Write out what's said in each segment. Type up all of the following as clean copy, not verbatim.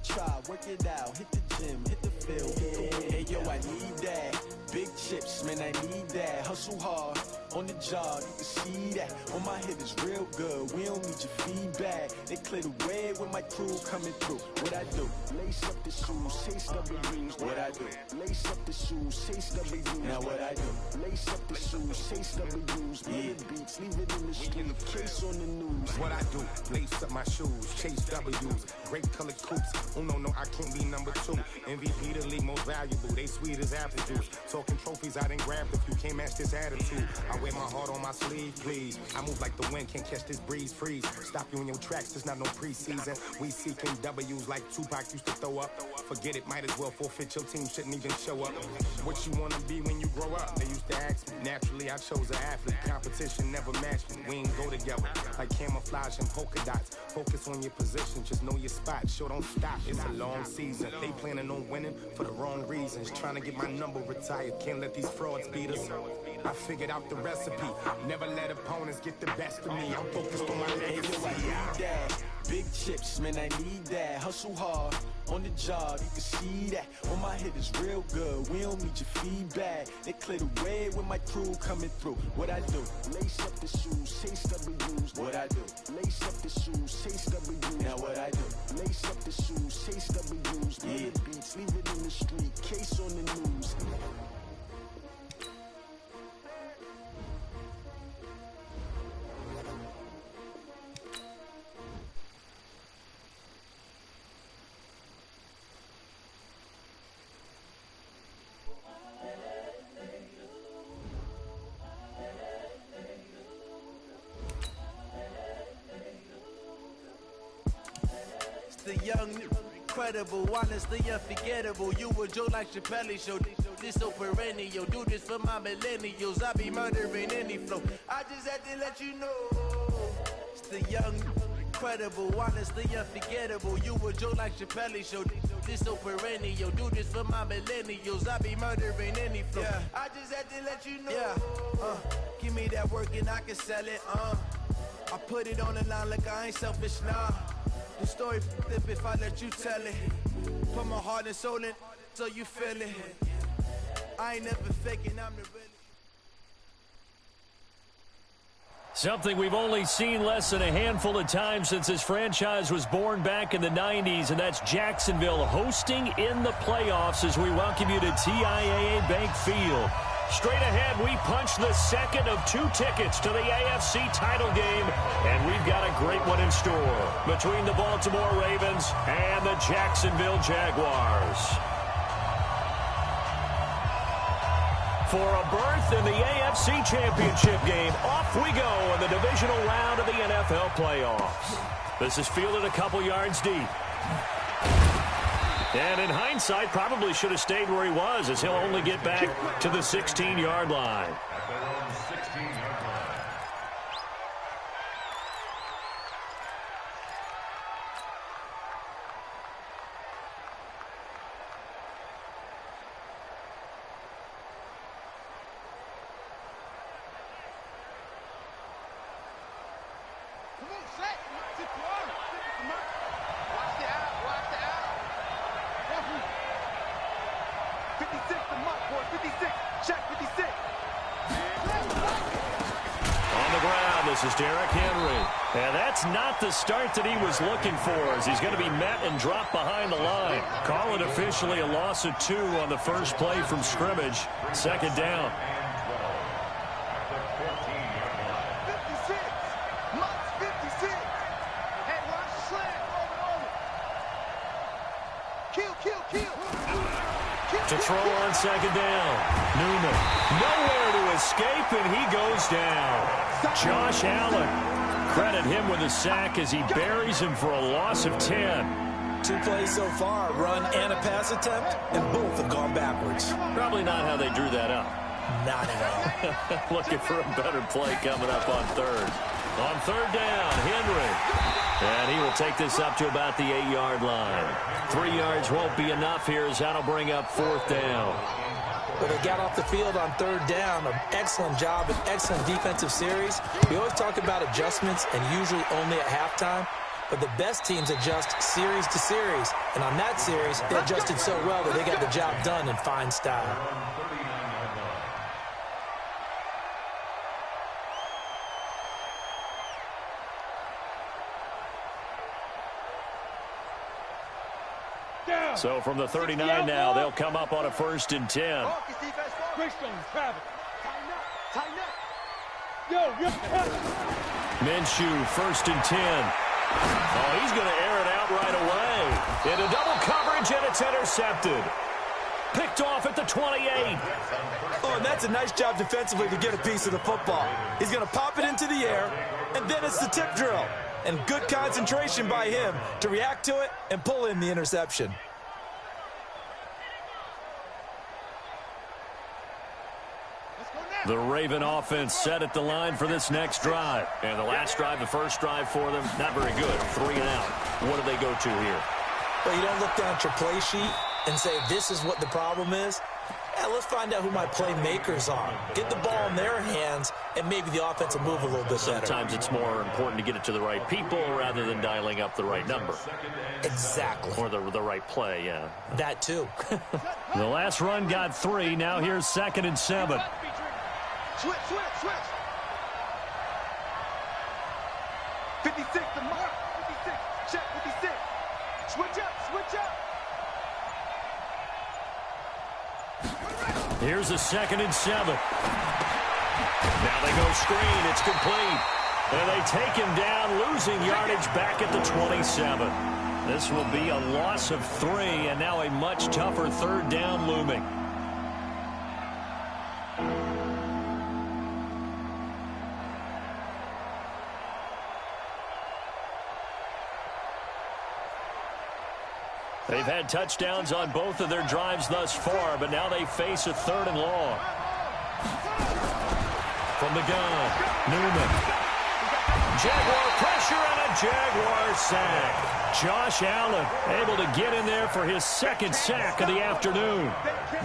try, work it out, hit the gym, hit the field. Hey yo, I need that. Big chips, man, I need that. Hustle hard on the job, you can see that. On my head is real good, we don't need your feedback. They clear the way with my crew coming through. What I do? Lace up the shoes, chase W's. What I do? Lace up the shoes, chase W's. Now what I do? Lace up the shoes, chase W's. Yeah, beats, leave it in the street, case on the news. What I do? Lace up my shoes, chase W's. Great colored coops. Oh no, I can't be number 2. MVP the league most valuable. They sweet as apple juice. Talking trophies, I didn't grab the few. Can't match this attitude. I wear my heart on my sleeve, please. I move like the wind, can't catch this breeze, freeze. Stop you in your tracks, there's not no preseason. We seeking W's like Tupac used to throw up. Forget it, might as well forfeit, your team shouldn't even show up. What you wanna be when you grow up? They used to ask me. Naturally, I chose an athlete. Competition never matched me. We ain't go together like camouflage and polka dots. Focus on your position, just know your spot. Sure, don't stop, it's a long season. They planning on winning for the wrong reasons. Trying to get my number retired, can't let these frauds beat us. I figured out the recipe. Never let opponents get the best of me. I'm focused on my legacy. I need that. Big chips, man, I need that. Hustle hard on the job, you can see that. On my head is real good, we don't need your feedback. They clear the way with my crew coming through. What I do? Lace up the shoes, chase W's. What I do? Lace up the shoes, chase W's. Now what I do? Lace up the shoes, chase W's. Yeah, beats, leave it in the street, case on the news. The young, incredible, honestly unforgettable. You a Joe like Chappelle show. This so perennial. Do this for my millennials. I be murdering any flow. I just had to let you know. It's the young, incredible, honestly unforgettable. You a Joe like Chappelle show. This so perennial. Do this for my millennials. I be murdering any flow. Yeah. I just had to let you know. Yeah. Give me that work and I can sell it. I put it on the line like I ain't selfish, nah. The story flip if I let you tell it. Put my heart and soul in so you feel it. I ain't never faking, I'm the real. Something we've only seen less than a handful of times since this franchise was born back in the 90s, and that's Jacksonville hosting in the playoffs as we welcome you to TIAA Bank Field. Straight ahead, we punch the second of 2 tickets to the AFC title game, and we've got a great one in store between the Baltimore Ravens and the Jacksonville Jaguars. For a berth in the AFC Championship game, off we go in the divisional round of the NFL playoffs. This is fielded a couple yards deep. And in hindsight, probably should have stayed where he was, as he'll only get back to the 16-yard line. This is Derrick Henry. And that's not the start that he was looking for, as he's going to be met and dropped behind the line. Call it officially a loss of 2 on the first play from scrimmage. Second down. 56. Mott's 56. Hey, watch the slant. Kill. To throw on second down. Newman. Nowhere to escape, and he goes down. Josh Allen. Credit him with a sack as he buries him for a loss of 10. 2 plays so far, a run and a pass attempt, and both have gone backwards. Probably not how they drew that up. Not at all. Looking for a better play coming up on third. On third down, Henry. And he will take this up to about the 8-yard line. 3 yards won't be enough here as that'll bring up 4th down. But they got off the field on third down. An excellent job, an excellent defensive series. We always talk about adjustments and usually only at halftime. but the best teams adjust series to series. And on that series, they adjusted so well that they got the job done in fine style. So from the 39 now, they'll come up on a 1st and 10. Minshew, 1st and 10. Oh, he's going to air it out right away. Into double coverage, and it's intercepted. Picked off at the 28. Oh, and that's a nice job defensively to get a piece of the football. He's going to pop it into the air, and then it's the tip drill. And good concentration by him to react to it and pull in the interception. The Raven offense set at the line for this next drive. And the last drive, the first drive for them, not very good. 3 and out. What do they go to here? Well, you don't look down at your play sheet and say, this is what the problem is. Yeah, let's find out who my playmakers are. Get the ball in their hands, and maybe the offense will move a little bit better. Sometimes it's more important to get it to the right people rather than dialing up the right number. Exactly. Or the right play, yeah. That too. The last run got 3. Now here's 2nd and 7. Switch. 56, the mark. 56, check 56. Switch up. Here's a 2nd and 7. Now they go screen. It's complete. And they take him down, losing yardage back at the 27. This will be a loss of 3, and now a much tougher 3rd down looming. They've had touchdowns on both of their drives thus far, but now they face a 3rd and long. From the gun, Newman. Jaguar pressure and a Jaguar sack. Josh Allen able to get in there for his 2nd sack of the afternoon.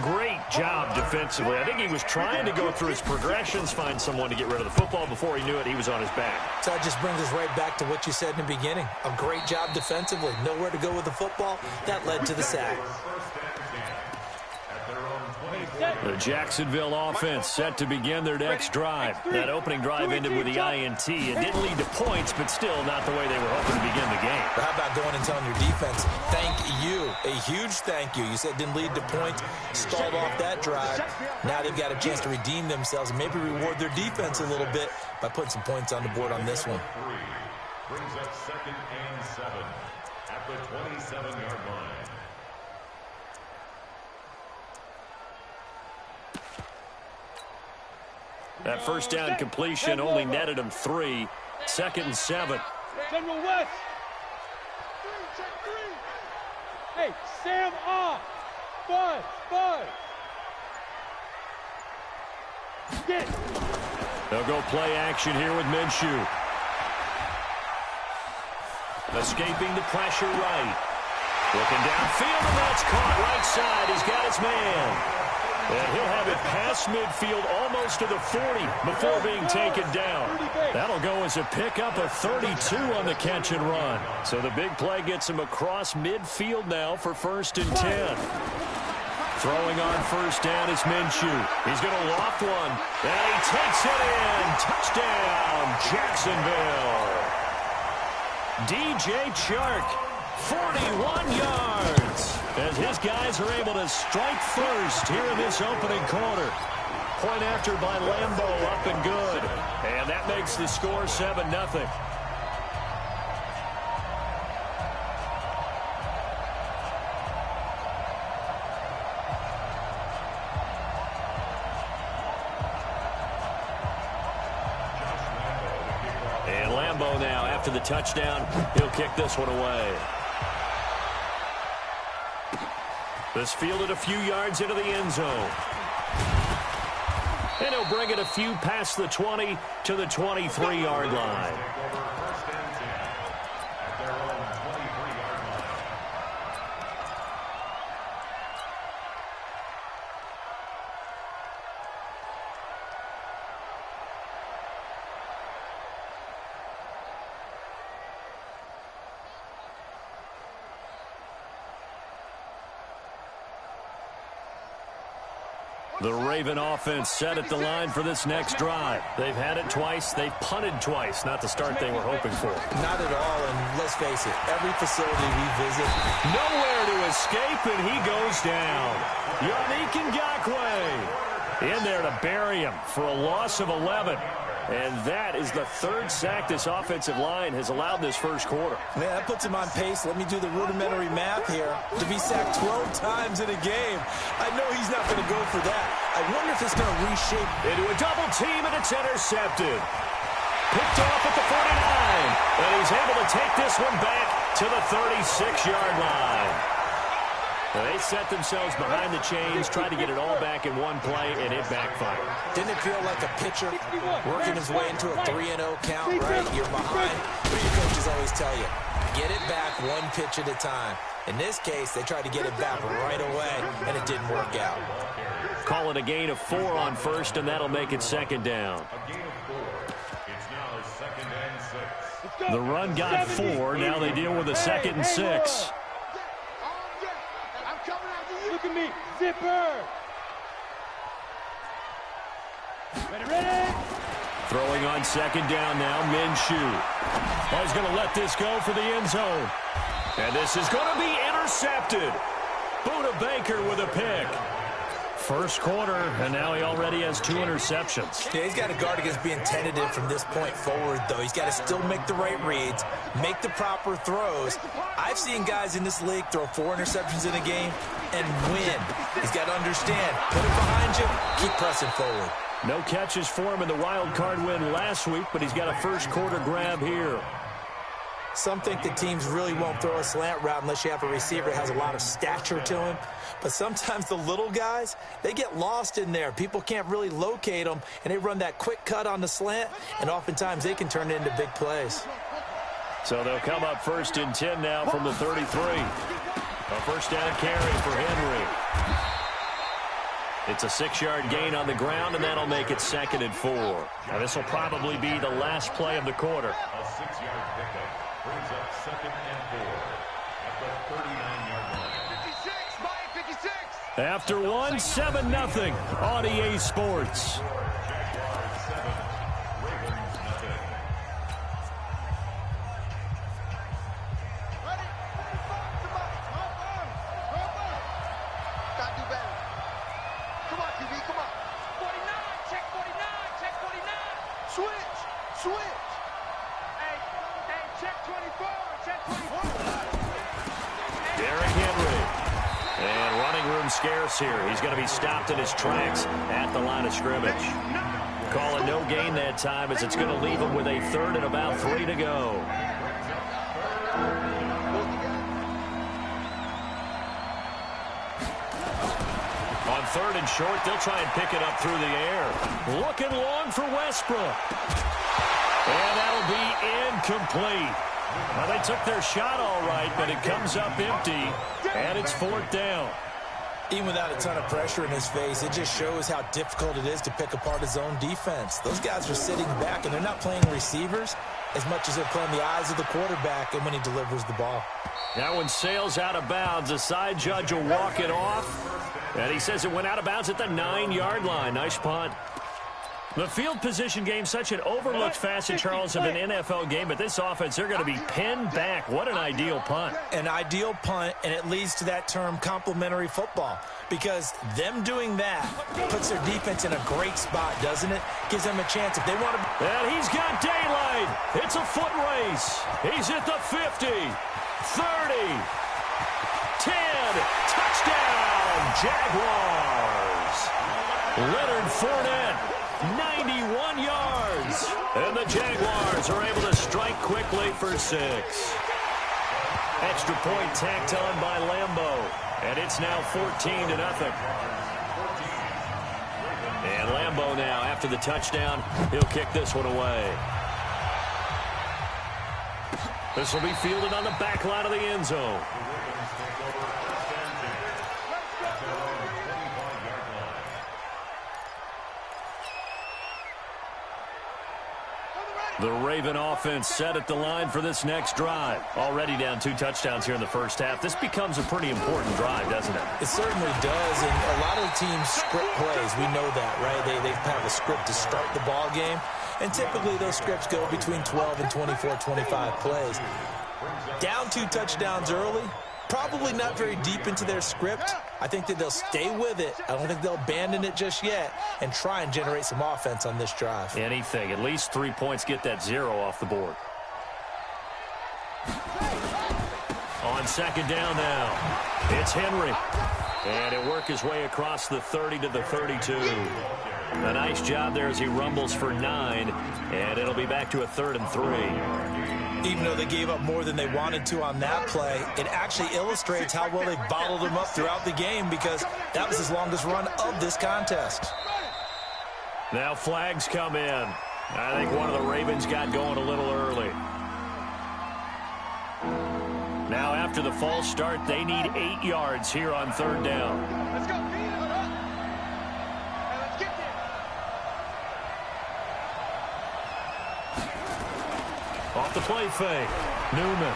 Great job defensively. I think he was trying to go through his progressions, find someone to get rid of the football. Before he knew it, he was on his back. So that just brings us right back to what you said in the beginning. A great job defensively. Nowhere to go with the football. That led to the sack. The Jacksonville offense set to begin their next drive. That opening drive ended with the INT. It didn't lead to points, but still not the way they were hoping to begin the game. But how about going and telling your defense, thank you, a huge thank you. You said didn't lead to points, stalled off that drive. Now they've got a chance to redeem themselves and maybe reward their defense a little bit by putting some points on the board on this one. Brings up 2nd and 7 at the 27-yard line. That first down completion only netted him 3. 2nd and 7. General West. Hey, Sam off. Buzz. Get. They'll go play action here with Minshew. Escaping the pressure right. Looking downfield, and that's caught right side. He's got his man. And he'll have it past midfield almost to the 40 before being taken down. That'll go as a pickup of 32 on the catch and run. So the big play gets him across midfield now for 1st and 10. Throwing on 1st down is Minshew. He's going to loft one. And he takes it in. Touchdown, Jacksonville. DJ Chark, 41 yards. As his guys are able to strike first here in this opening quarter. Point after by Lambeau, up and good. And that makes the score 7-0. And Lambeau now, after the touchdown, he'll kick this one away. This fielded a few yards into the end zone. And he'll bring it a few past the 20 to the 23-yard line. The Raven offense set at the line for this next drive. They've had it twice. They've punted twice. Not the start they were hoping for. Not at all, and let's face it, every facility we visit, nowhere to escape, and he goes down. Yannick Ngakoue in there to bury him for a loss of 11. And that is the third sack this offensive line has allowed this first quarter. Man, that puts him on pace. Let me do the rudimentary math here. To be sacked 12 times in a game, I know he's not going to go for that. I wonder if it's going to reshape. Into a double team, and it's intercepted. Picked off at the 49. And he's able to take this one back to the 36-yard line. They set themselves behind the chains, tried to get it all back in one play, and it backfired. Didn't it feel like a pitcher working his way into a 3-0 count, right? You're behind. What do your coaches always tell you? Get it back one pitch at a time. In this case, they tried to get it back right away, and it didn't work out. Call it a gain of 4 on first, and that'll make it second down. The run got 4. Now they deal with a 2nd and 6. Look at me, zipper. Ready? Throwing on second down now, Minshew. Oh, he's going to let this go for the end zone. And this is going to be intercepted. Buda Baker with a pick. First quarter, and now he already has 2 interceptions. Yeah, he's got to guard against being tentative from this point forward, though. He's got to still make the right reads, make the proper throws. I've seen guys in this league throw 4 interceptions in a game and win. He's got to understand, put it behind you, keep pressing forward. No catches for him in the wild card win last week, but he's got a first quarter grab here. Some think the teams really won't throw a slant route unless you have a receiver that has a lot of stature to him. But sometimes the little guys, they get lost in there. People can't really locate them, and they run that quick cut on the slant, and oftentimes they can turn it into big plays. So they'll come up 1st and 10 now from the 33. A first down carry for Henry. It's a 6-yard gain on the ground, and that'll make it 2nd and 4. Now this will probably be the last play of the quarter. A 6-yard pickup brings up 2nd and 4 at the 39-yard line. 56, by 56. After 1, 7-0 on EA Sports. Scarce here. He's going to be stopped in his tracks at the line of scrimmage. Call it no gain that time as it's going to leave him with a 3rd and about 3 to go. On 3rd and short, they'll try and pick it up through the air. Looking long for Westbrook. And that'll be incomplete. Well, they took their shot all right, but it comes up empty, and it's 4th down. Even without a ton of pressure in his face, it just shows how difficult it is to pick apart his own defense. Those guys are sitting back, and they're not playing receivers as much as they're playing the eyes of the quarterback and when he delivers the ball. That one sails out of bounds. The side judge will walk it off, and he says it went out of bounds at the 9-yard line. Nice punt. The field position game, such an overlooked facet, Charles, of an NFL game, but this offense, they're going to be pinned back. What an ideal punt. An ideal punt, and it leads to that term complementary football, because them doing that puts their defense in a great spot, doesn't it? Gives them a chance if they want to. And he's got daylight. It's a foot race. He's at the 50, 30, 10, touchdown, Jaguars. Leonard Fournette. 91 yards. And the Jaguars are able to strike quickly for 6. Extra point tacked on by Lambeau. And it's now 14-0. And Lambeau now, after the touchdown, he'll kick this one away. This will be fielded on the back line of the end zone. The Raven offense set at the line for this next drive. Already down 2 touchdowns here in the first half. This becomes a pretty important drive, doesn't it? It certainly does, and a lot of the teams script plays. We know that, right? They have a script to start the ball game, and typically those scripts go between 12 and 24, 25 plays. Down 2 touchdowns early, probably not very deep into their script. I think that they'll stay with it. I don't think they'll abandon it just yet and try and generate some offense on this drive. Anything. At least 3 points, get that 0 off the board. On second down now, it's Henry. And he'll work his way across the 30 to the 32. A nice job there as he rumbles for 9. And it'll be back to a 3rd and 3. Even though they gave up more than they wanted to on that play, it actually illustrates how well they bottled them up throughout the game, because that was his longest run of this contest. Now flags come in. I think one of the Ravens got going a little early. Now after the false start, they need 8 yards here on 3rd down. Let's go. Let's get there. Off the play fake. Newman.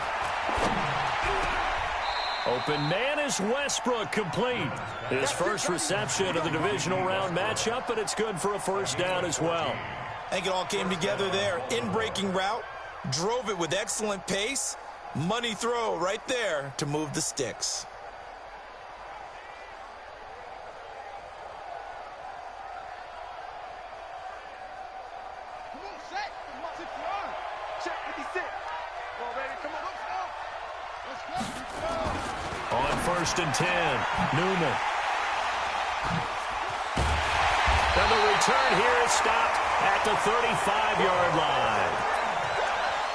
Open man is Westbrook, complete. His first reception of the divisional round matchup, and it's good for a 1st down as well. I think it all came together there. In-breaking route, drove it with excellent pace. Money throw right there to move the sticks. Check 56. Ball ready. Come on. On 1st and 10, Newman. And the return here is stopped at the 35-yard line.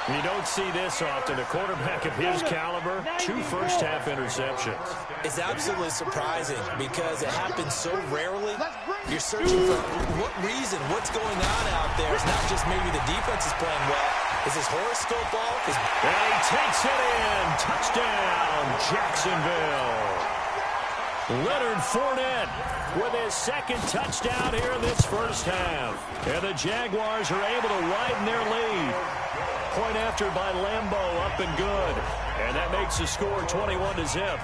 You don't see this often. A quarterback of his caliber, 2 first-half interceptions. It's absolutely surprising because it happens so rarely. You're searching for what reason, what's going on out there. It's not just maybe the defense is playing well. Is his horoscope off? And he takes it in. Touchdown, Jacksonville. Leonard Fournette with his 2nd touchdown here in this first half. And the Jaguars are able to widen their lead. Point after by Lambeau, up and good. And that makes the score 21-0.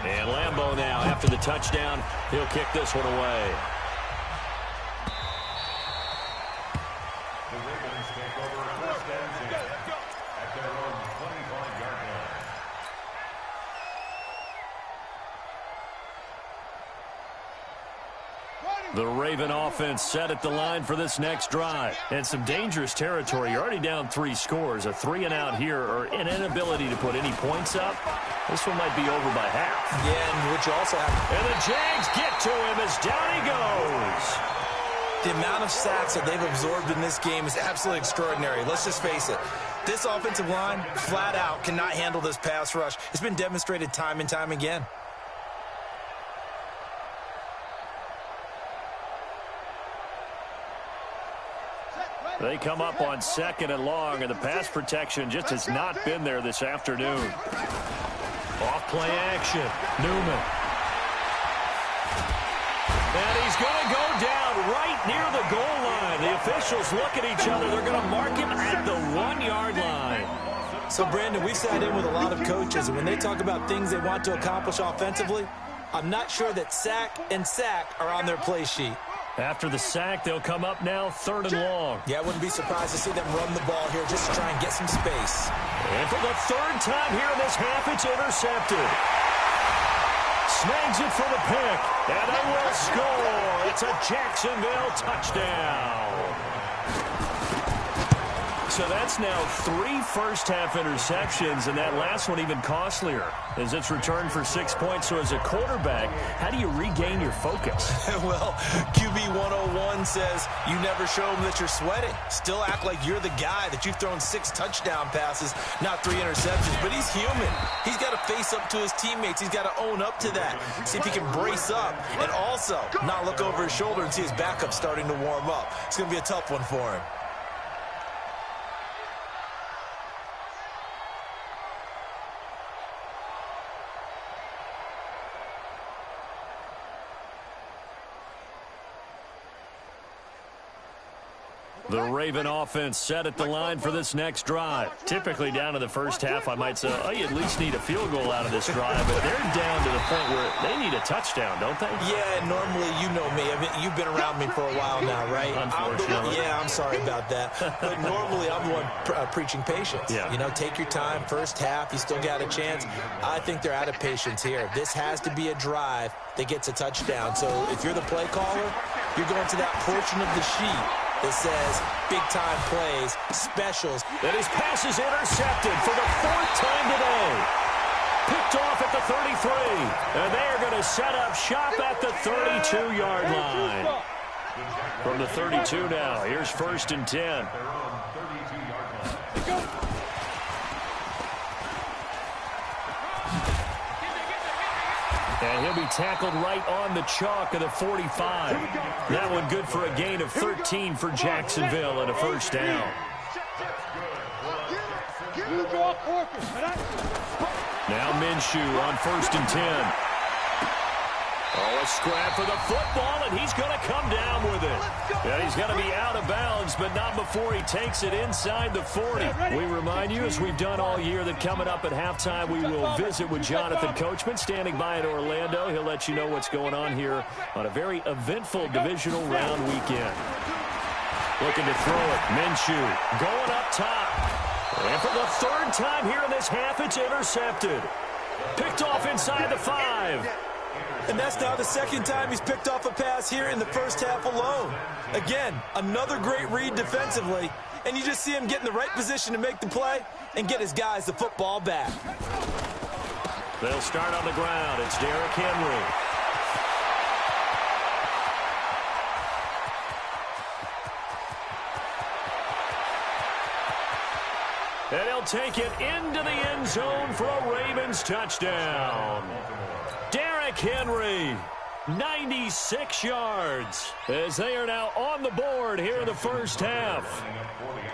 And Lambeau now, after the touchdown, he'll kick this one away. The Ravens take over 1st and 10 at their own 25-yard line. The Raven offense set at the line for this next drive. And some dangerous territory. You're already down 3 scores. A 3-and-out here, or an inability to put any points up. This one might be over by half. Yeah, and which also happens. And the Jags get to him as down he goes. The amount of sacks that they've absorbed in this game is absolutely extraordinary. Let's just face it. This offensive line, flat out, cannot handle this pass rush. It's been demonstrated time and time again. They come up on 2nd and long, and the pass protection just has not been there this afternoon. Off play action. Newman. And he's going to go down right near the goal line. The officials look at each other. They're going to mark him at the 1-yard line. So, Brandon, we've sat in with a lot of coaches, and when they talk about things they want to accomplish offensively, I'm not sure that sack and sack are on their play sheet. After the sack, they'll come up now 3rd and long. Yeah, I wouldn't be surprised to see them run the ball here just to try and get some space. And for the 3rd time here in this half, it's intercepted. Snags it for the pick, and they will score. It's a Jacksonville touchdown. So that's now 3 first-half interceptions, and that last one even costlier as it's returned for 6 points. So as a quarterback, how do you regain your focus? Well, QB 101 says you never show them that you're sweating. Still act like you're the guy, that you've thrown 6 touchdown passes, not 3 interceptions. But he's human. He's got to face up to his teammates. He's got to own up to that. See if he can brace up and also not look over his shoulder and see his backup starting to warm up. It's going to be a tough one for him. The Raven offense set at the line for this next drive. Typically down to the first half, I might say, oh, you at least need a field goal out of this drive, but they're down to the point where they need a touchdown, don't they? Yeah, normally, you know me. I mean, you've been around me for a while now, right? Unfortunately. I'm sorry about that. But normally, I'm the one preaching patience. Yeah. You know, take your time. First half, you still got a chance. I think they're out of patience here. This has to be a drive that gets a touchdown. So if you're the play caller, you're going to that portion of the sheet that says big-time plays, specials. And his pass is intercepted for the 4th time today. Picked off at the 33. And they are going to set up shop at the 32-yard line. From the 32 now, here's 1st and 10. And he'll be tackled right on the chalk of the 45. That one good for a gain of 13 for Jacksonville and a first down. Now Minshew on 1st and 10. Oh, a scrap for the football, and he's going to come down with it. Yeah, he's going to be out of bounds, but not before he takes it inside the 40. We remind you, as we've done all year, that coming up at halftime, we will visit with Jonathan Coachman, standing by in Orlando. He'll let you know what's going on here on a very eventful divisional round weekend. Looking to throw it. Minshew going up top. And for the 3rd time here in this half, it's intercepted. Picked off inside the 5. And that's now the 2nd time he's picked off a pass here in the first half alone. Again, another great read defensively. And you just see him get in the right position to make the play and get his guys the football back. They'll start on the ground. It's Derrick Henry. And he'll take it into the end zone for a Ravens touchdown. Derrick Henry, 96 yards, as they are now on the board here in the first half.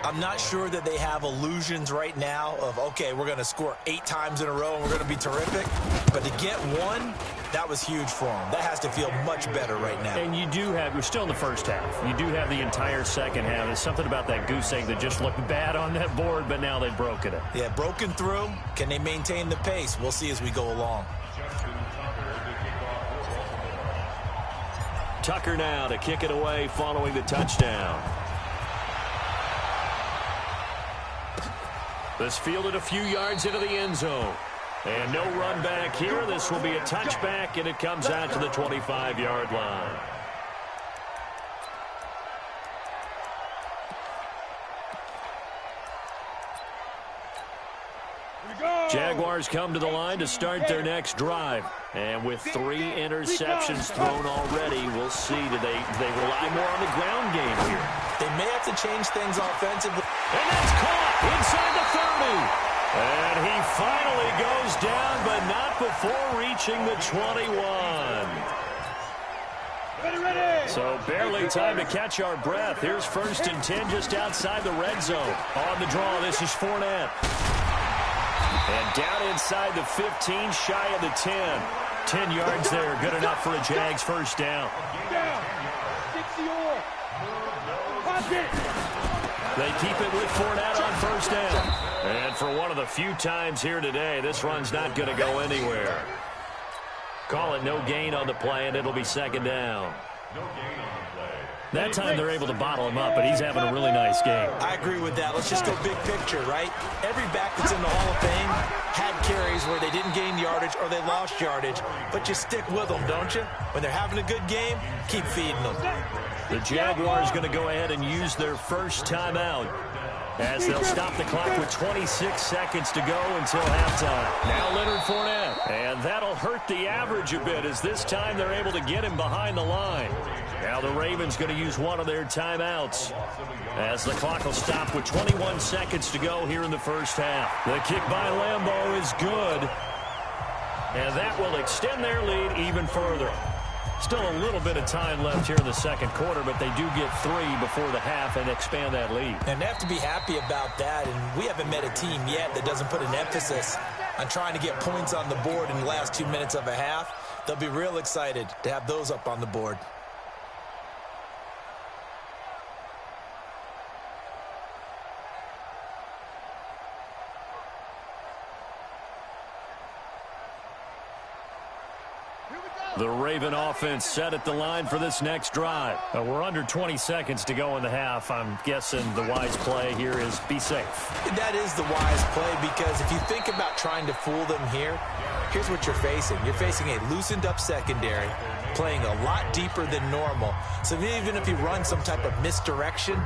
I'm not sure that they have illusions right now of, okay, we're going to score 8 times in a row and we're going to be terrific. But to get one, that was huge for them. That has to feel much better right now. And you do have, we're still in the first half. You do have the entire second half. There's something about that goose egg that just looked bad on that board, but now they've broken it. Yeah, broken through. Can they maintain the pace? We'll see as we go along. Tucker now to kick it away following the touchdown. This fielded a few yards into the end zone. And no run back here. This will be a touchback, and it comes out to the 25-yard line. Jaguars come to the line to start their next drive. And with 3 interceptions thrown already, we'll see. Do they rely more on the ground game here? They may have to change things offensively. And that's caught inside the 30. And he finally goes down, but not before reaching the 21. So barely time to catch our breath. Here's 1st and 10 just outside the red zone. On the draw, this is Fournette. And down inside the 15, shy of the 10. 10 yards there, good enough for a Jags first down. They keep it with Fournette on first down. And for one of the few times here today, this run's not going to go anywhere. Call it no gain on the play, and it'll be 2nd down. That time they're able to bottle him up, but he's having a really nice game. I agree with that. Let's just go big picture, right? Every back that's in the Hall of Fame had carries where they didn't gain yardage or they lost yardage, but you stick with them, don't you? When they're having a good game, keep feeding them. The Jaguars going to go ahead and use their first timeout as they'll stop the clock with 26 seconds to go until halftime. Now Leonard Fournette, and that'll hurt the average a bit as this time they're able to get him behind the line. Now the Ravens going to use one of their timeouts as the clock will stop with 21 seconds to go here in the first half. The kick by Lambeau is good, and that will extend their lead even further. Still a little bit of time left here in the second quarter, but they do get 3 before the half and expand that lead. And they have to be happy about that, and we haven't met a team yet that doesn't put an emphasis on trying to get points on the board in the last 2 minutes of a half. They'll be real excited to have those up on the board. The Raven offense set at the line for this next drive. We're under 20 seconds to go in the half. I'm guessing the wise play here is be safe. That is the wise play, because if you think about trying to fool them here, here's what you're facing. You're facing a loosened up secondary, playing a lot deeper than normal. So even if you run some type of misdirection,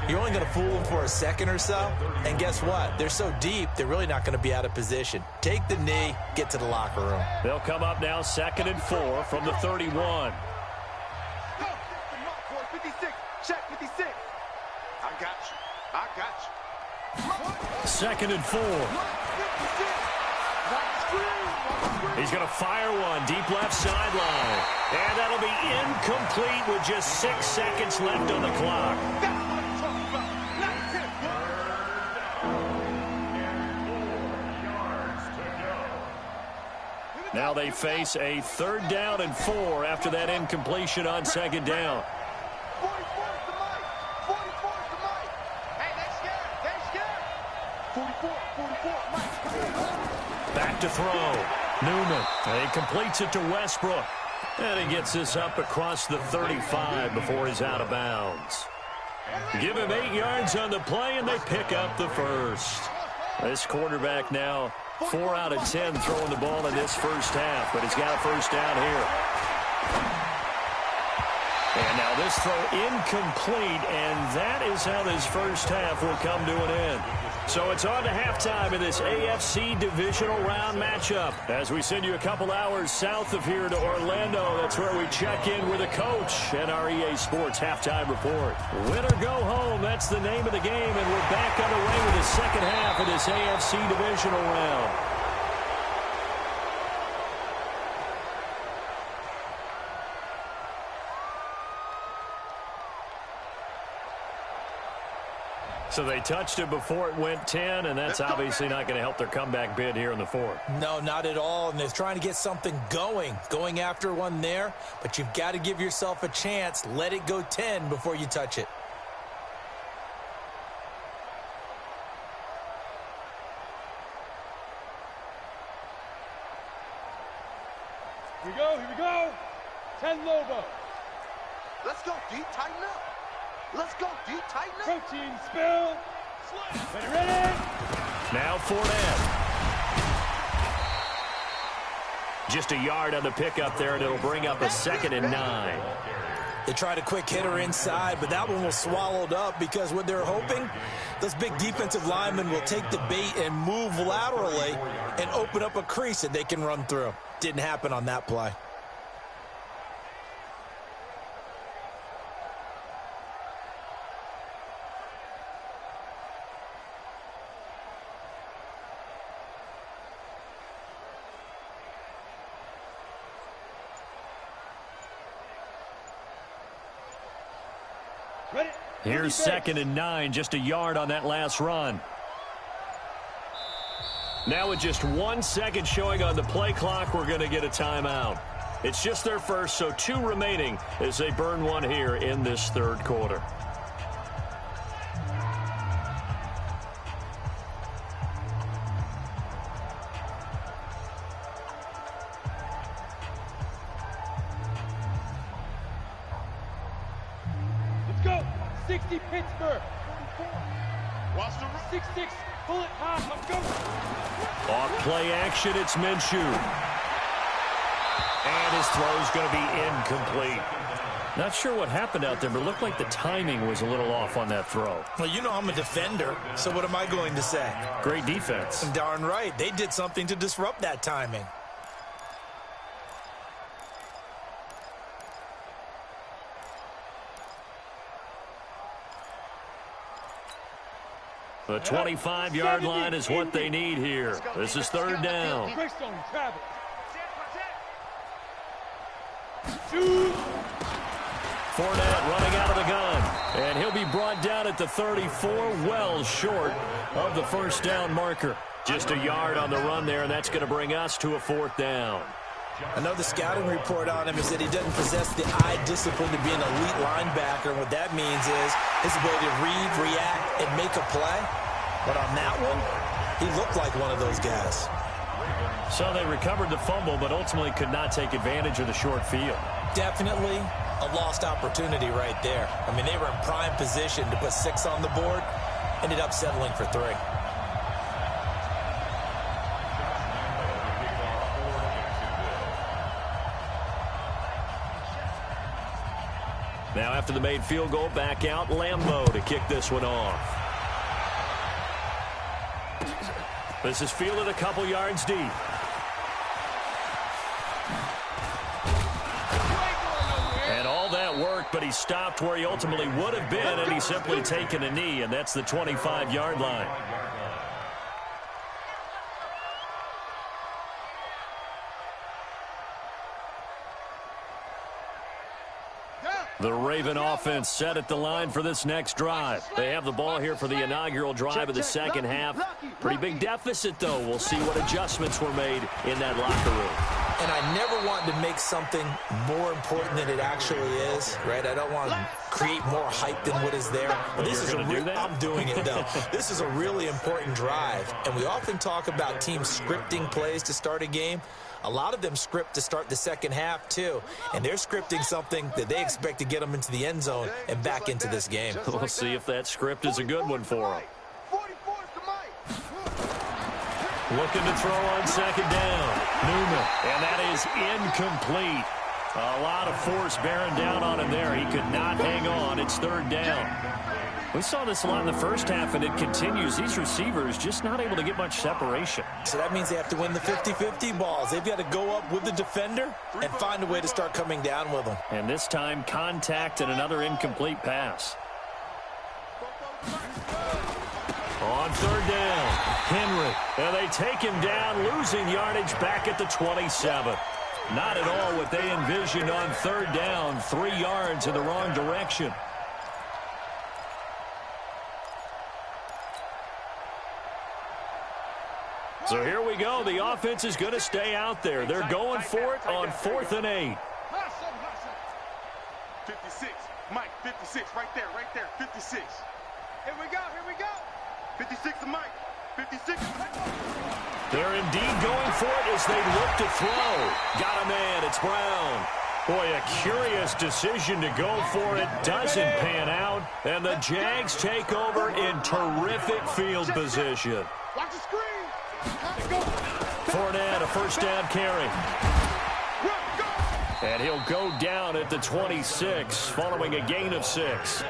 you're only going to fool them for a second or so. And guess what? They're so deep, they're really not going to be out of position. Take the knee, get to the locker room. They'll come up now 2nd and 4 from the 31. 56, check 56. I got you. 2nd and 4. He's going to fire one deep left sideline. And that'll be incomplete with just 6 seconds left on the clock. That's what I'm talking about. Not 10. Now they face a 3rd down and 4 after that incompletion on 2nd down. 44 is the mic. 44 is the mic. Hey, they scared. 44, Mike. Back to throw. Newman. He completes it to Westbrook. And he gets this up across the 35 before he's out of bounds. Give him 8 yards on the play, and they pick up the first. This quarterback now 4 out of 10 throwing the ball in this first half, but he's got a first down here. And now this throw incomplete, and that is how this first half will come to an end. So it's on to halftime in this AFC divisional round matchup. As we send you a couple hours south of here to Orlando, that's where we check in with a coach and our EA Sports halftime report. Win or go home, that's the name of the game, and we're back underway with the second half of this AFC divisional round. So they touched it before it went 10, and that's obviously not going to help their comeback bid here in the 4th. No, not at all, and they're trying to get something going after one there, but you've got to give yourself a chance. Let it go 10 before you touch it. Here we go. 10 Lobo. Let's go, D. Tighten up. Let's go, D. Tighten up. Protein spill. Ready. Now Fournette. Just a yard on the pickup there, and it'll bring up a 2nd and 9. They tried a quick hitter inside, but that one was swallowed up because what they're hoping, those big defensive linemen will take the bait and move laterally and open up a crease that they can run through. Didn't happen on that play. Ready. Here's 2nd and 9, just a yard on that last run. Now with just 1 second showing on the play clock, we're going to get a timeout. It's just their first, so 2 remaining as they burn one here in this 3rd quarter. Let's go. 60 Pittsburgh. Watch the 6-6. Pull it high. Let's go. Off play action, it's Minshew. And his throw's going to be incomplete. Not sure what happened out there, but it looked like the timing was a little off on that throw. Well, you know I'm a defender, so what am I going to say? Great defense. Darn right. They did something to disrupt that timing. The 25-yard line is what they need here. This is 3rd down. Greystone, Travis. Shoot. Fournette running out of the gun. And he'll be brought down at the 34, well short of the first down marker. Just a yard on the run there, and that's going to bring us to a 4th down. I know the scouting report on him is that he doesn't possess the eye discipline to be an elite linebacker. And what that means is his ability to read, react, and make a play. But on that one, he looked like one of those guys. So they recovered the fumble, but ultimately could not take advantage of the short field. Definitely a lost opportunity right there. I mean, they were in prime position to put 6 on the board, ended up settling for 3. Now after the made field goal, back out Lambeau to kick this one off. This is fielded a couple yards deep. And all that work, but he stopped where he ultimately would have been, and he's simply taken a knee, and that's the 25-yard line. The Raven offense set at the line for this next drive. They have the ball here for the inaugural drive of the second half. Pretty big deficit, though. We'll see what adjustments were made in that locker room. And I never want to make something more important than it actually is, right? I don't want to create more hype than what is there. But this is I'm doing it, though. This is a really important drive. And we often talk about teams scripting plays to start a game. A lot of them script to start the second half, too. And they're scripting something that they expect to get them into the end zone and back into this game. We'll see if that script is a good one for them. Looking to throw on second down. Newman. And that is incomplete. A lot of force bearing down on him there. He could not hang on. It's third down. We saw this a lot in the first half, and it continues. These receivers just not able to get much separation. So that means they have to win the 50-50 balls. They've got to go up with the defender and find a way to start coming down with them. And this time, contact and another incomplete pass. On third down, Henry. And they take him down, losing yardage back at the 27. Not at all what they envisioned on third down. 3 yards in the wrong direction. So here we go. The offense is going to stay out there. They're going for it on 4th and 8. 56. Mike, 56. Right there, 56. Here we go. 56 to Mike. 56 to Mike. They're indeed going for it as they look to throw. Got a man. It's Brown. Boy, a curious decision to go for it. Doesn't pan out. And the Jags take over in terrific field position. Watch the screen. Fournette, a first down carry. And he'll go down at the 26 following a gain of 6.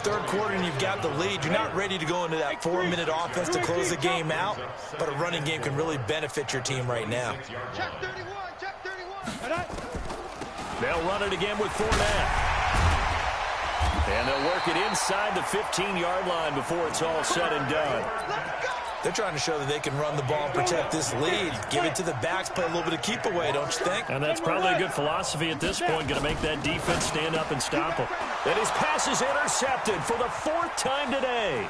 Third quarter and you've got the lead. You're not ready to go into that 4-minute offense to close the game out, but a running game can really benefit your team right now. Check 31. They'll run it again with Fournette. And they'll work it inside the 15-yard line before it's all said and done. They're trying to show that they can run the ball and protect this lead. Give it to the backs, play a little bit of keep away, don't you think? And that's probably a good philosophy at this point, going to make that defense stand up and stop him. And his pass is intercepted for the 4th time today.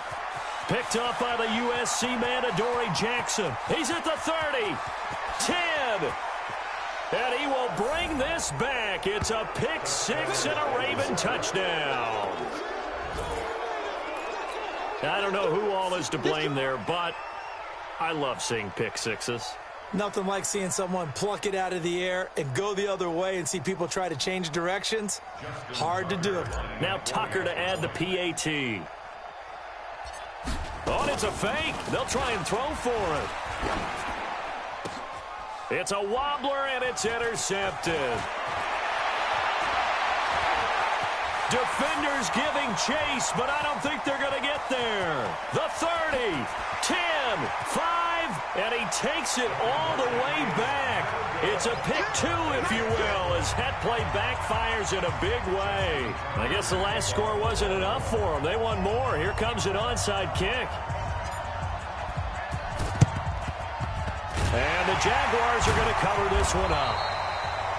Picked up by the USC man, Adoree Jackson. He's at the 30, 10, and he will bring this back. It's a pick 6 and a Raven touchdown. I don't know who all is to blame there, but I love seeing pick sixes. Nothing like seeing someone pluck it out of the air and go the other way and see people try to change directions. Hard to do. Now Tucker to add the PAT. Oh, and it's a fake. They'll try and throw for it. It's a wobbler, and it's intercepted. Defenders giving chase, but I don't think they're going to get there. The 30, 10, 5, and he takes it all the way back. It's a pick 2, if you will, as that play backfires in a big way. I guess the last score wasn't enough for them. They want more. Here comes an onside kick. And the Jaguars are going to cover this one up.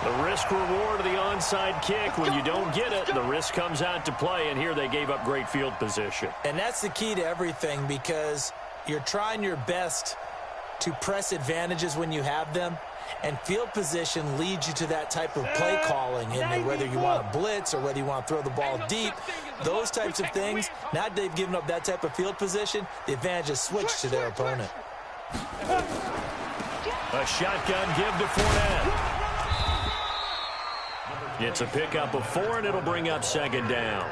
The risk-reward of the onside kick, when you don't get it, the risk comes out to play, and here they gave up great field position. And that's the key to everything, because you're trying your best to press advantages when you have them, and field position leads you to that type of play calling, and whether you want to blitz or whether you want to throw the ball deep, those types of things. Now that they've given up that type of field position, the advantage is switched to their opponent. A shotgun give to Fournette. It's a pickup of 4, and it'll bring up second down.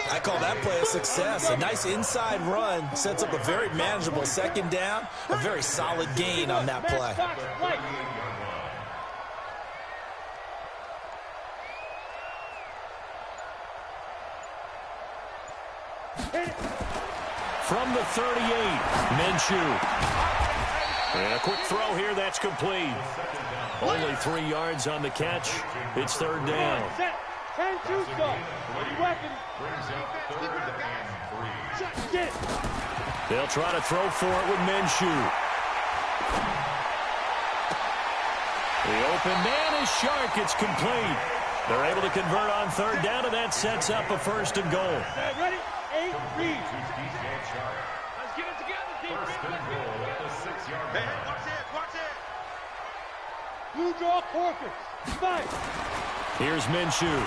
I call that play a success. A nice inside run sets up a very manageable second down. A very solid gain on that play. From the 38, Minshew. And a quick throw here, that's complete. Only 3 yards on the catch. It's third down. They'll try to throw for it with Minshew. The open man is Shark. It's complete. They're able to convert on third down, and that sets up a first and goal. Ready? 8, read. Let's get it together, team. First and goal at the 6-yard line. Hey, watch it, watch it. Blue draw corpus. 5. Here's Minshew.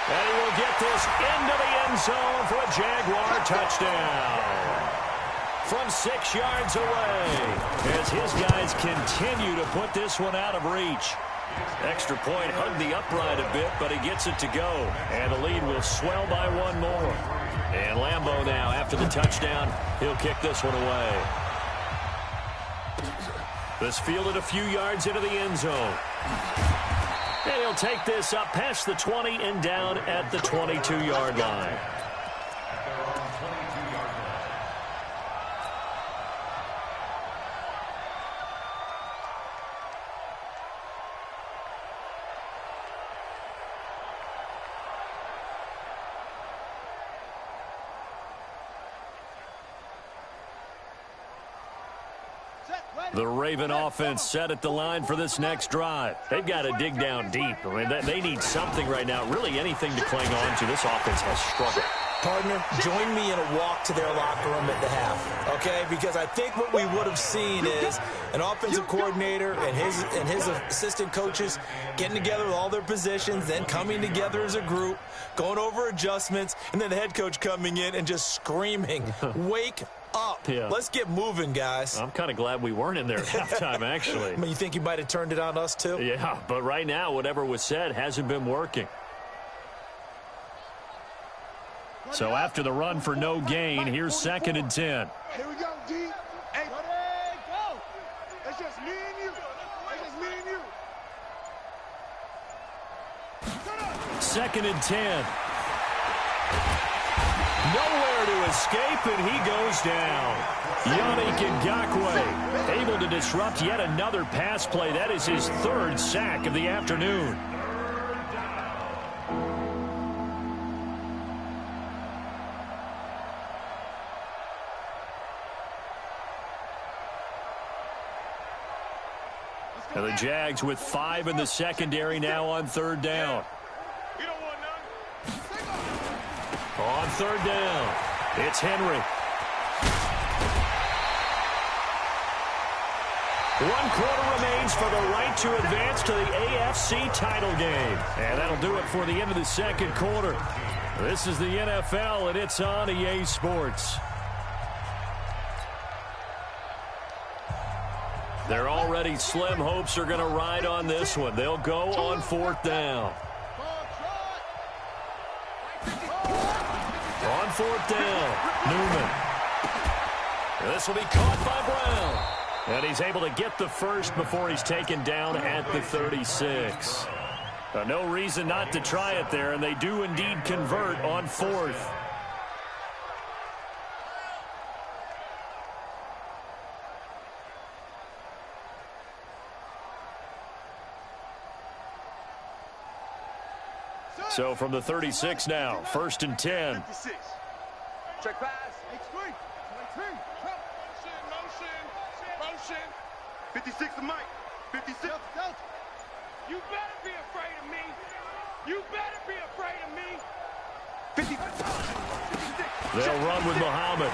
And he will get this into the end zone for a Jaguar touchdown. From 6 yards away, as his guys continue to put this one out of reach. Extra point hugged the upright a bit, but he gets it to go. And the lead will swell by 1 more. And Lambeau now, after the touchdown, he'll kick this one away. This fielded a few yards into the end zone. And he'll take this up past the 20 and down at the 22-yard line. The Raven offense set at the line for this next drive. They've got to dig down deep. I mean, they need something right now, really anything to cling on to. This offense has struggled. Partner, join me in a walk to their locker room at the half, okay? Because I think what we would have seen is an offensive coordinator and his assistant coaches getting together with all their positions, then coming together as a group, going over adjustments, and then the head coach coming in and just screaming, wake up. Yeah. Let's get moving, guys. I'm kind of glad we weren't in there at halftime, actually. I mean, you think he might have turned it on us, too? Yeah, but right now, whatever was said hasn't been working. So after the run for no gain, here's 2nd and 10. Here we go, D. Hey, go. It's just me and you. It's just me and you. 2nd and 10. Nowhere to escape, and he goes down. Yannick Ngakoue able to disrupt yet another pass play. That is his 3rd sack of the afternoon. And the Jags with 5 in the secondary now on 3rd down. You don't want none. On 3rd down, it's Henry. 1 quarter remains for the right to advance to the AFC title game. And that'll do it for the end of the 2nd quarter. This is the NFL, and it's on EA Sports. Their already slim hopes are going to ride on this one. They'll go on 4th down. On 4th down, Newman. This will be caught by Brown. And he's able to get the first before he's taken down at the 36. No reason not to try it there, and they do indeed convert on 4th. So from the 36 now, 1st and 10. 56. Check pass. Motion. 56 to Mike. 56. You better be afraid of me. You better be afraid of me. 56. They'll run with Muhammad.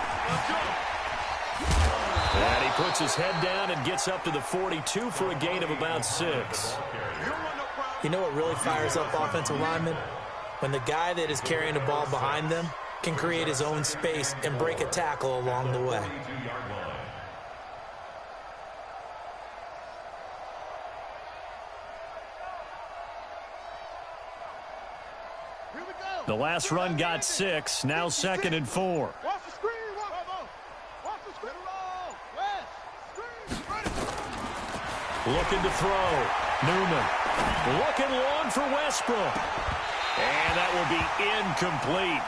And he puts his head down and gets up to the 42 for a gain of about 6. You know what really fires up offensive linemen? When the guy that is carrying the ball behind them can create his own space and break a tackle along the way. The last run got 6. Now 2nd and 4. Watch the screen. Watch the screen. Looking to throw. Newman. Looking long for Westbrook. And that will be incomplete.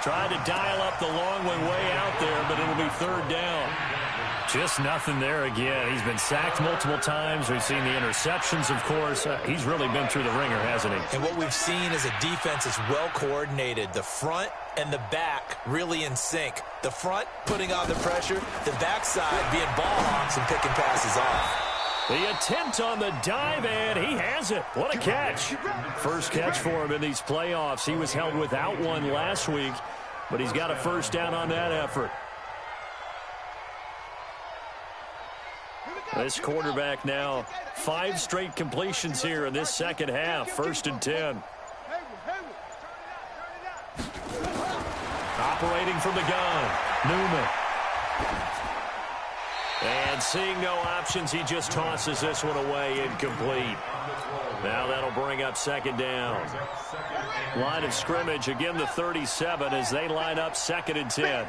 Tried to dial up the long one way out there, but it'll be 3rd down. Just nothing there again. He's been sacked multiple times. We've seen the interceptions, of course. He's really been through the ringer, hasn't he? And what we've seen is a defense that's well coordinated. The front and the back really in sync. The front putting on the pressure. The backside being ball hawks and picking passes off. The attempt on the dive, and he has it. What a catch. First catch for him in these playoffs. He was held without one last week, but he's got a first down on that effort. This quarterback now 5 straight completions here in this second half. 1st and 10. Operating from the gun. Newman. And seeing no options, he just tosses this one away, incomplete. Now that'll bring up 2nd down. Line of scrimmage, again the 37 as they line up 2nd and 10.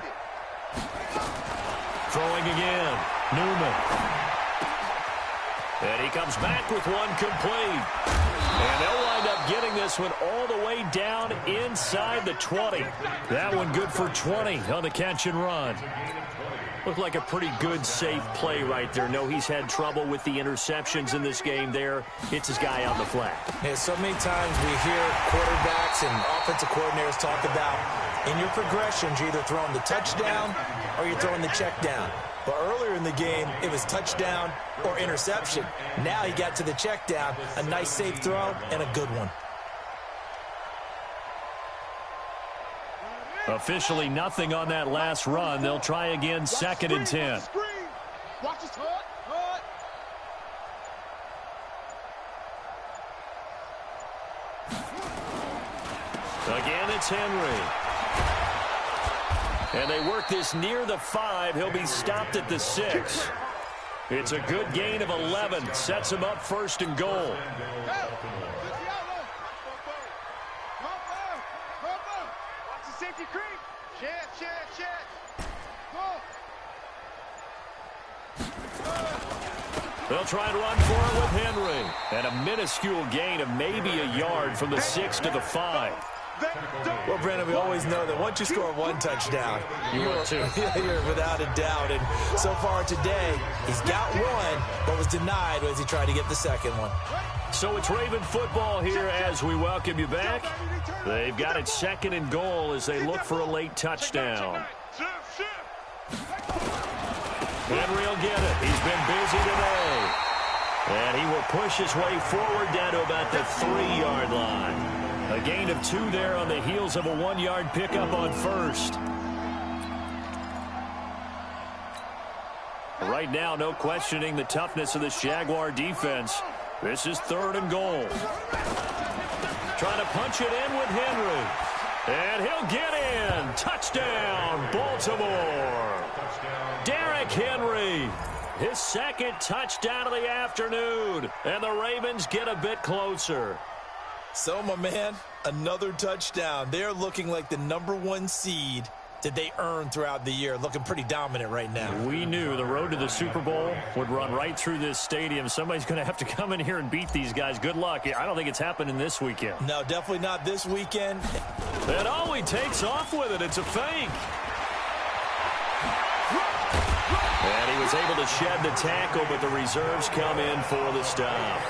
Throwing again. Newman. And he comes back with one complete. And they'll wind up getting this one all the way down inside the 20. That one good for 20 on the catch and run. Looked like a pretty good, safe play right there. No, he's had trouble with the interceptions in this game there. Hits his guy on the flat. Yeah, so many times we hear quarterbacks and offensive coordinators talk about in your progressions, you're either throwing the touchdown or you're throwing the check down. But earlier in the game, it was touchdown or interception. Now he got to the check down, a nice safe throw, and a good one. Officially nothing on that last run. They'll try again 2nd and 10. Watch his hut. Again, it's Henry. And they work this near the 5. He'll be stopped at the 6. It's a good gain of 11. Sets him up 1st and goal. Safety creep. Chance. They'll try and run for it with Henry. And a minuscule gain of maybe a yard from the 6 to the 5. Well, Brandon, we always know that once you score one touchdown, you're without a doubt. And so far today, he's got one, but was denied as he tried to get the second one. So it's Raven football here as we welcome you back. They've got it 2nd and goal as they look for a late touchdown. Henry will get it. He's been busy today. And he will push his way forward down to about the 3-yard line. A gain of 2 there on the heels of a 1-yard pickup on 1st. Right now, no questioning the toughness of this Jaguar defense. This is 3rd and goal. Trying to punch it in with Henry. And he'll get in. Touchdown, Baltimore. Derrick Henry. His 2nd touchdown of the afternoon. And the Ravens get a bit closer. So, my man, another touchdown. They're looking like the #1 seed that they earned throughout the year. Looking pretty dominant right now. We knew the road to the Super Bowl would run right through this stadium. Somebody's going to have to come in here and beat these guys. Good luck. I don't think it's happening this weekend. No, definitely not this weekend. And oh, he takes off with it. It's a fake. And he was able to shed the tackle, but the reserves come in for the stop.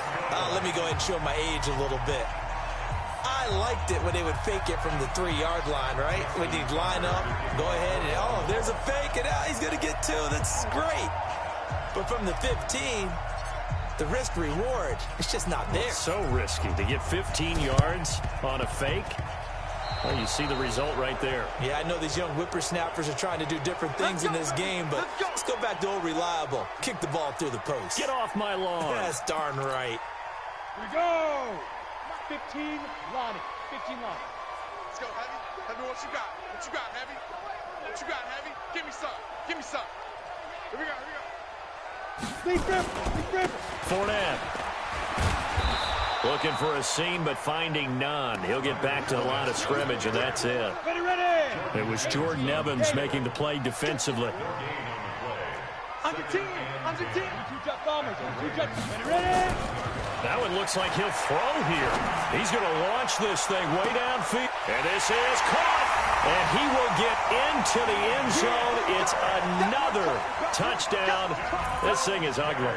Let me go ahead and show my age a little bit. I liked it when they would fake it from the 3-yard line, right? When you'd line up, go ahead, and oh, there's a fake, and he's going to get 2. That's great. But from the 15, the risk reward, it's just not there. So risky to get 15 yards on a fake. Well, you see the result right there. Yeah, I know these young whippersnappers are trying to do different things in this game, but let's go back to old reliable. Kick the ball through the post. Get off my lawn. That's darn right. Here we go. 15, Lonnie. 15, Lonnie. Let's go, Heavy. Heavy, what you got? What you got, Heavy? What you got, Heavy? Give me some. Give me some. Here we go. Lead Ripper. Fournette. Looking for a seam, but finding none. He'll get back to the line of scrimmage, and that's it. Ready. It was Jordan Evans making the play defensively. Under 10. Two-jet bombers. Ready. That one looks like he'll throw here. He's going to launch this thing way downfield. And this is caught. And he will get into the end zone. It's another touchdown. This thing is ugly.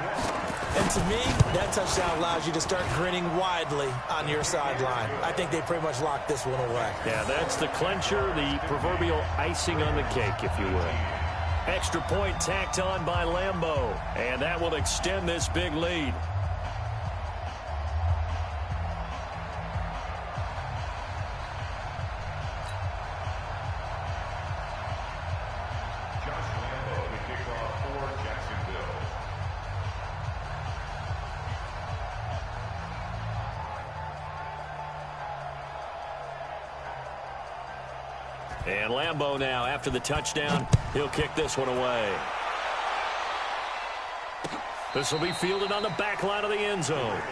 And to me, that touchdown allows you to start grinning widely on your sideline. I think they pretty much locked this one away. Yeah, that's the clincher, the proverbial icing on the cake, if you will. Extra point tacked on by Lambeau. And that will extend this big lead. And Lambeau now, after the touchdown, he'll kick this one away. This will be fielded on the back line of the end zone. At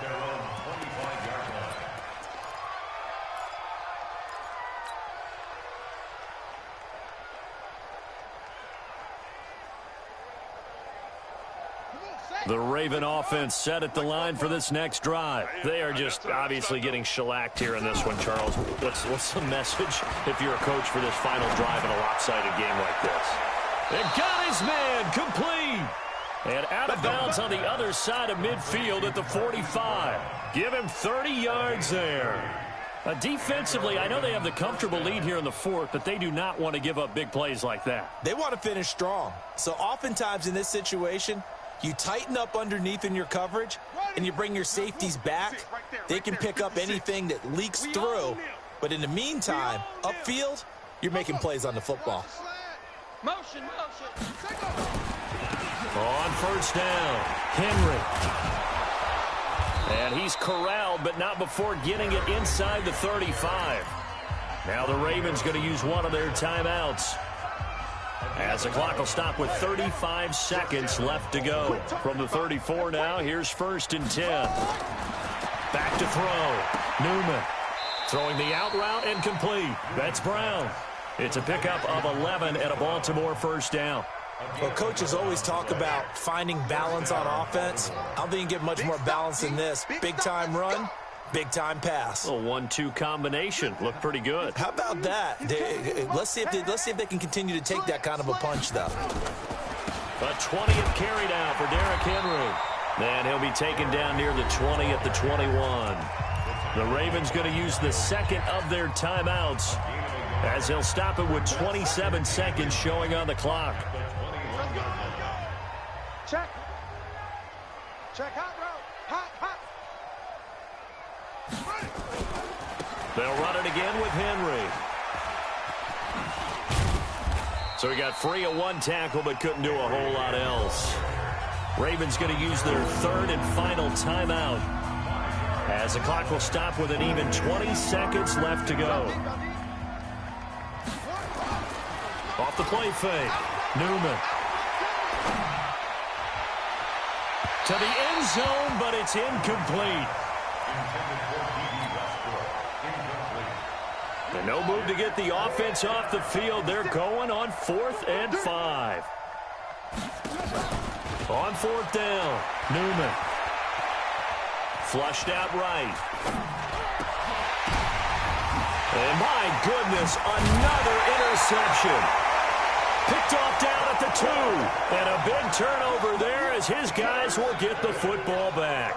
their own 25-yard line. The Raven offense set at the line for this next drive. They are just obviously getting shellacked here in this one, Charles. What's the message if you're a coach for this final drive in a lopsided game like this? They got his man complete. And out of bounds on the other side of midfield at the 45. Give him 30 yards there. Defensively, I know they have the comfortable lead here in the fourth, but they do not want to give up big plays like that. They want to finish strong. So oftentimes in this situation, you tighten up underneath in your coverage, and you bring your safeties back. They can pick up anything that leaks through. But in the meantime, upfield, you're making plays on the football. Motion. On first down, Henry. And he's corralled, but not before getting it inside the 35. Now the Ravens going to use one of their timeouts, as the clock will stop with 35 seconds left to go. From the 34 now, here's 1st and 10. Back to throw. Newman throwing the out route and complete. That's Brown. It's a pickup of 11 and a Baltimore first down. Well, coaches always talk about finding balance on offense. I don't think you get much more balance than this. Big-time run, big-time pass. A 1-2 combination. Looked pretty good. How about that? Let's see if they can continue to take that kind of a punch, though. A 20th carry down for Derrick Henry. And he'll be taken down near the 20 at the 21. The Ravens going to use the second of their timeouts, as he'll stop it with 27 seconds showing on the clock. Check hot route. Hot. They'll run it again with Henry. So he got free of one tackle, but couldn't do a whole lot else. Ravens going to use their third and final timeout, as the clock will stop with an even 20 seconds left to go. Off the play fake, Newman. To the end zone, but it's incomplete. And no move to get the offense off the field. They're going on 4th and 5. On 4th down, Newman. Flushed out right. And my goodness, another interception. Picked off down at the 2. And a big turnover there as his guys will get the football back.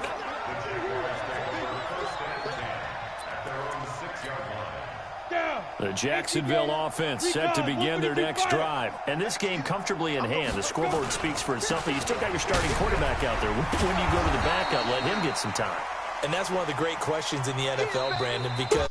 The Jacksonville offense set to begin their next drive. And this game comfortably in hand. The scoreboard speaks for itself. But you still got your starting quarterback out there. When do you go to the backup? Let him get some time. And that's one of the great questions in the NFL, Brandon, because